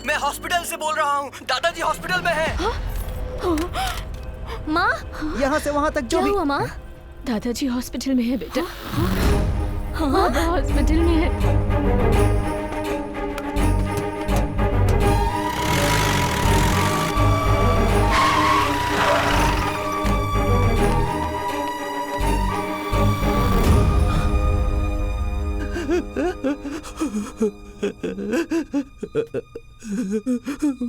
मैं हॉस्पिटल से बोल रहा हूँ। दादाजी हॉस्पिटल में हैं। माँ, यहाँ से वहाँ तक जो क्या भी। हुआ माँ? दादाजी हॉस्पिटल में है बेटा। हाँ, वो हॉस्पिटल में है।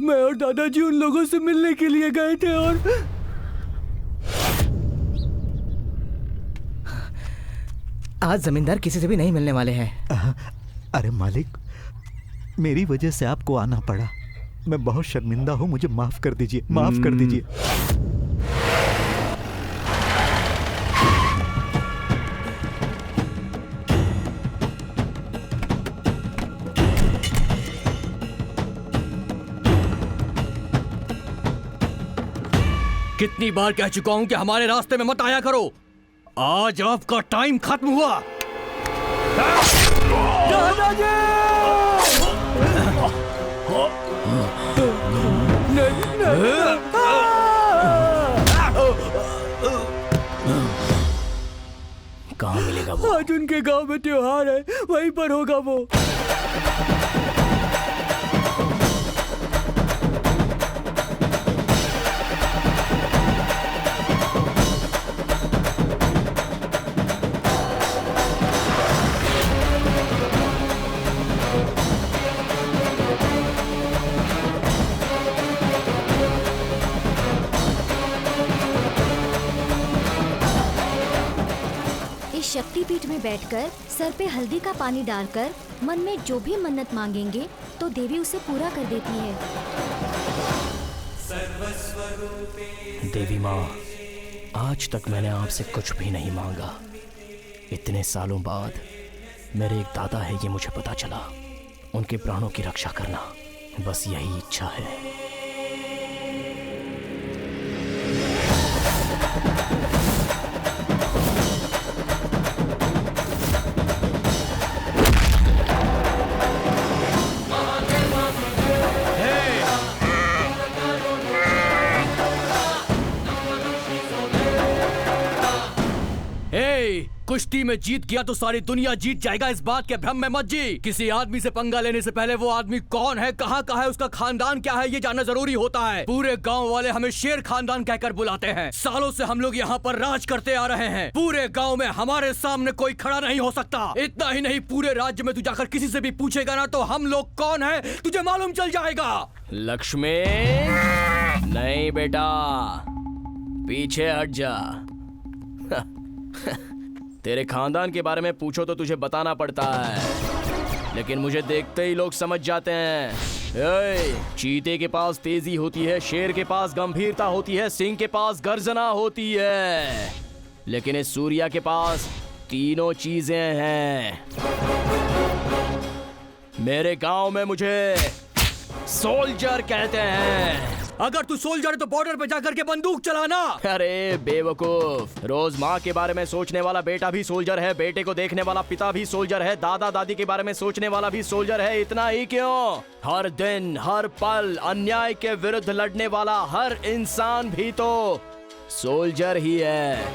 मैं और दादाजी उन लोगों से मिलने के लिए गए थे और आज जमींदार किसी से भी नहीं मिलने वाले हैं। अरे मालिक, मेरी वजह से आपको आना पड़ा। मैं बहुत शर्मिंदा हूँ, मुझे माफ कर दीजिए, माफ कर दीजिए। कितनी बार कह चुका हूं कि हमारे रास्ते में मत आया करो। आज आपका टाइम खत्म हुआ। दादाजी! कहाँ मिलेगा वो? आज उनके गांव में त्योहार है, वहीं पर होगा वो। शक्तिपीठ में बैठकर सर पे हल्दी का पानी डालकर मन में जो भी मन्नत मांगेंगे तो देवी उसे पूरा कर देती है। देवी माँ, आज तक मैंने आपसे कुछ भी नहीं मांगा। इतने सालों बाद मेरे एक दादा है, ये मुझे पता चला। उनके प्राणों की रक्षा करना, बस यही इच्छा है। कुश्ती में जीत गया तो सारी दुनिया जीत जाएगा, इस बात के भ्रम में मत जी। किसी आदमी से पंगा लेने से पहले वो आदमी कौन है, कहाँ का है, उसका खानदान क्या है, ये जानना जरूरी होता है। पूरे गांव वाले हमें शेर खानदान कहकर बुलाते हैं। सालों से हम लोग यहाँ पर राज करते आ रहे हैं। पूरे गांव में हमारे सामने कोई खड़ा नहीं हो सकता। इतना ही नहीं, पूरे राज्य में तू जाकर किसी से भी पूछेगा ना तो हम लोग कौन है तुझे मालूम चल जाएगा। लक्ष्मी, नहीं बेटा, पीछे हट जा। तेरे खानदान के बारे में पूछो तो तुझे बताना पड़ता है, लेकिन मुझे देखते ही लोग समझ जाते हैं। चीते के पास तेजी होती है, शेर के पास गंभीरता होती है, सिंह के पास गर्जना होती है, लेकिन इस सूर्या के पास तीनों चीजें हैं। मेरे गांव में मुझे सोल्जर कहते हैं। अगर तू सोल्जर है तो बॉर्डर पे जाकर के बंदूक चलाना। अरे बेवकूफ, रोज माँ के बारे में सोचने वाला बेटा भी सोल्जर है, बेटे को देखने वाला पिता भी सोल्जर है, दादा दादी के बारे में सोचने वाला भी सोल्जर है। इतना ही क्यों, हर दिन हर पल अन्याय के विरुद्ध लड़ने वाला हर इंसान भी तो सोल्जर ही है।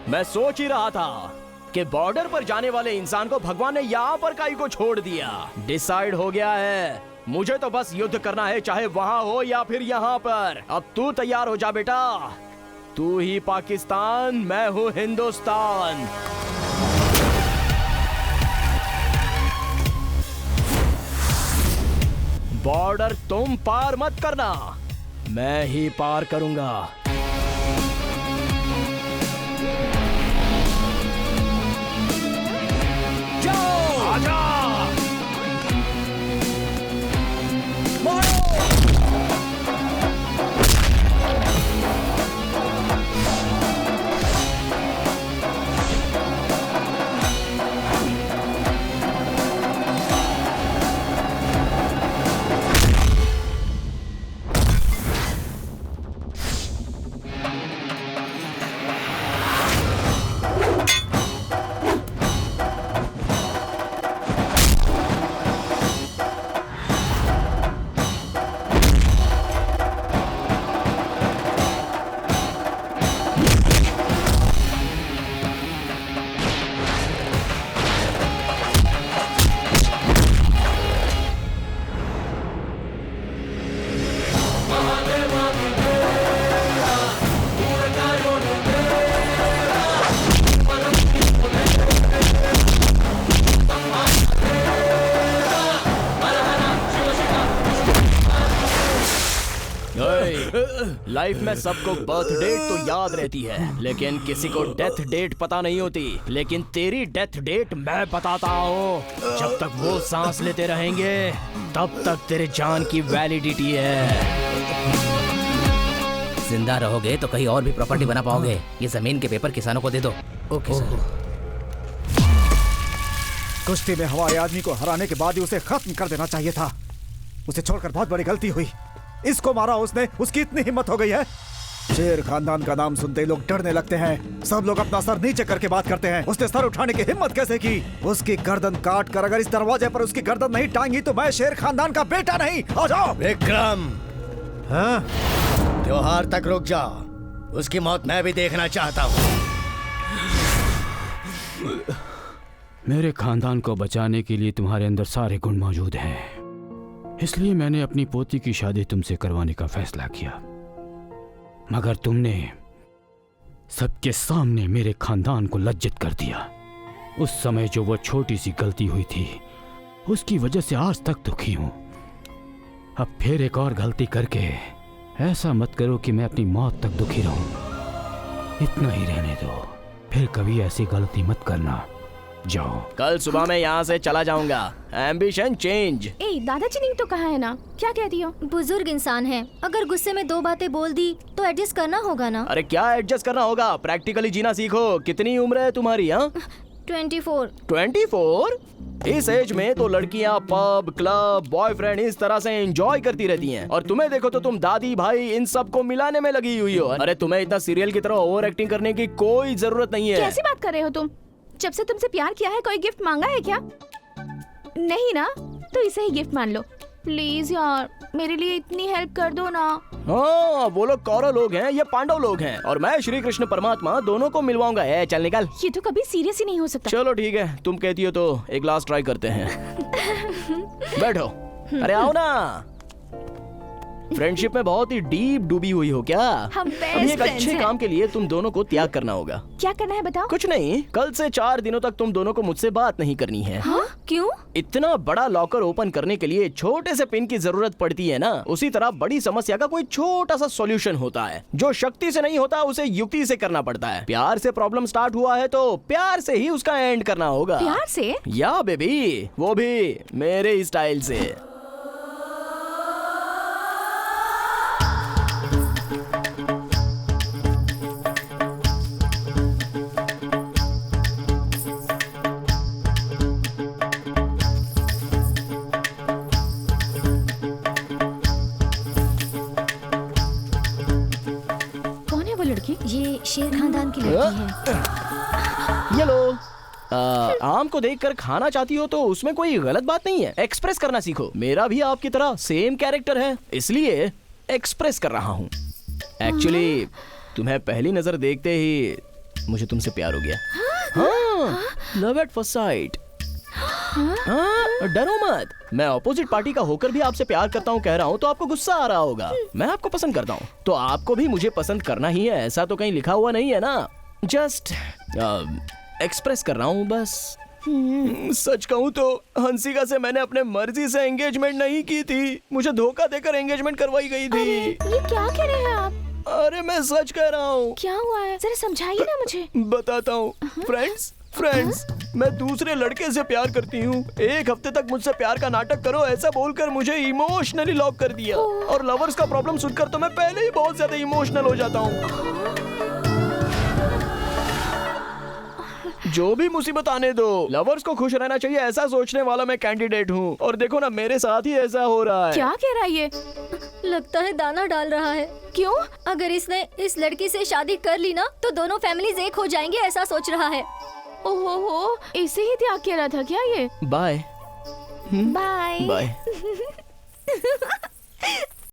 मैं सोच ही रहा था कि बॉर्डर पर जाने वाले इंसान को भगवान ने यहाँ पर काई को छोड़ दिया। डिसाइड हो गया है, मुझे तो बस युद्ध करना है, चाहे वहां हो या फिर यहाँ पर। अब तू तैयार हो जा बेटा। तू ही पाकिस्तान, मैं हूँ हिंदुस्तान। बॉर्डर तुम पार मत करना, मैं ही पार करूंगा। जाओ, आजा। लाइफ में सबको बर्थ डेट तो याद रहती है, लेकिन किसी को डेथ डेट पता नहीं होती। लेकिन तेरी डेथ डेट मैं बताता हूँ। जब तक वो सांस लेते रहेंगे तब तक तेरे जान की वैलिडिटी है। जिंदा रहोगे तो कहीं और भी प्रॉपर्टी बना पाओगे। ये जमीन के पेपर किसानों को दे दो। Okay sir. कुश्ती में हमारे आदमी को हराने के बाद ही उसे खत्म कर देना चाहिए था। उसे छोड़कर बहुत बड़ी गलती हुई। इसको मारा उसने, उसकी इतनी हिम्मत हो गई है। शेर खानदान का नाम सुनते ही लोग डरने लगते हैं। सब लोग अपना सर नीचे करके बात करते हैं। उसने सर उठाने की हिम्मत कैसे की? उसकी गर्दन काट कर अगर इस दरवाजे पर उसकी गर्दन नहीं टांगी तो मैं शेर खानदान का बेटा नहीं। आ जाओ। विक्रम, हाँ? त्योहार तक रुक जाओ। उसकी मौत मैं भी देखना चाहता हूँ। मेरे खानदान को बचाने के लिए तुम्हारे अंदर सारे गुण मौजूद हैं, इसलिए मैंने अपनी पोती की शादी तुमसे करवाने का फैसला किया। मगर तुमने सबके सामने मेरे खानदान को लज्जित कर दिया। उस समय जो वो छोटी सी गलती हुई थी, उसकी वजह से आज तक दुखी हूं। अब फिर एक और गलती करके ऐसा मत करो कि मैं अपनी मौत तक दुखी रहूं। इतना ही रहने दो, फिर कभी ऐसी गलती मत करना। जाओ। कल सुबह मैं यहाँ से चला जाऊंगा। Ambition change. ए, दादाजी नहीं तो कहा है ना, क्या कहती हो? बुजुर्ग इंसान है, अगर गुस्से में 2 बातें बोल दी तो एडजस्ट करना होगा ना। अरे क्या एडजस्ट करना होगा? प्रैक्टिकली जीना सीखो। कितनी उम्र है तुम्हारी? हाँ 24। 24? इस एज में तो लड़कियां पब, क्लब, बॉयफ्रेंड इस तरह से एंजॉय करती रहती हैं। और तुम्हें देखो तो तुम दादी भाई इन सब को मिलाने में लगी हुई हो। अरे तुम्हें इतना सीरियल की तरह ओवर एक्टिंग करने की कोई जरूरत नहीं है। कैसी बात कर रहे हो तुम? जब से तुमसे प्यार किया है कोई गिफ्ट मांगा है क्या? नहीं ना, तो इसे ही गिफ्ट मान लो। प्लीज यार, मेरे लिए इतनी हेल्प कर दो ना। हाँ, वो लोग कौरव लोग हैं, ये पांडव लोग हैं, और मैं श्री कृष्ण परमात्मा, दोनों को मिलवाऊंगा। चल निकल। ये तो कभी सीरियस ही नहीं हो सकता। चलो ठीक है, तुम कहती हो तो एक लास्ट ट्राई करते हैं। बैठो। अरे आओ ना। फ्रेंडशिप में बहुत ही डीप डूबी हुई हो क्या? हम अभी एक अच्छे काम के लिए तुम दोनों को त्याग करना होगा। क्या करना है बताओ? कुछ नहीं, कल से 4 दिनों तक तुम दोनों को मुझसे बात नहीं करनी है। हाँ? क्यों? इतना बड़ा लॉकर ओपन करने के लिए छोटे से पिन की जरूरत पड़ती है ना, उसी तरह बड़ी समस्या का कोई छोटा सा सॉल्यूशन होता है। जो शक्ति से नहीं होता उसे युक्ति से करना पड़ता है। प्यार से प्रॉब्लम स्टार्ट हुआ है तो प्यार से ही उसका एंड करना होगा। प्यार से? या बेबी, वो भी मेरे स्टाइल से। ये शेर खानदान की लड़की है। ये लो। आम को देखकर खाना चाहती हो तो उसमें कोई गलत बात नहीं है। एक्सप्रेस करना सीखो। मेरा भी आपकी तरह सेम कैरेक्टर है, इसलिए एक्सप्रेस कर रहा हूँ। एक्चुअली तुम्हें पहली नजर देखते ही मुझे तुमसे प्यार हो गया। हाँ, लव एट फर्स्ट साइट। हाँ, डरो मत। मैं ऑपोजिट पार्टी का होकर भी आपसे प्यार करता हूँ कह रहा हूँ तो आपको गुस्सा आ रहा होगा। मैं आपको पसंद करता हूँ तो आपको भी मुझे पसंद करना ही है, ऐसा तो कहीं लिखा हुआ नहीं है ना। जस्ट एक्सप्रेस कर रहा हूँ बस। सच कहूँ तो हंसिका से मैंने अपने मर्जी से एंगेजमेंट नहीं की थी, मुझे धोखा देकर एंगेजमेंट करवाई गई थी। ये क्या कह रहे हैं आप? अरे मैं सच कह रहा हूँ। क्या हुआ है, जरा समझाइए ना मुझे। बताता हूँ। फ्रेंड्स, मैं दूसरे लड़के से प्यार करती हूँ। 1 हफ्ते तक मुझसे प्यार का नाटक करो ऐसा बोलकर मुझे इमोशनली लॉक कर दिया। और लवर्स का प्रॉब्लम सुनकर तो मैं पहले ही बहुत ज्यादा इमोशनल हो जाता हूँ। जो भी मुसीबत आने दो, लवर्स को खुश रहना चाहिए ऐसा सोचने वाला मैं कैंडिडेट हूँ। और देखो ना, मेरे साथ ही ऐसा हो रहा है। क्या कह रहा है ये? लगता है दाना डाल रहा है। क्यों? अगर इसने इस लड़की से शादी कर ली ना तो दोनों फैमिलीज एक हो जाएंगे, ऐसा सोच रहा है। ओहो, इसे ही त्याग कह रहा था क्या ये? Bye bye. बाय।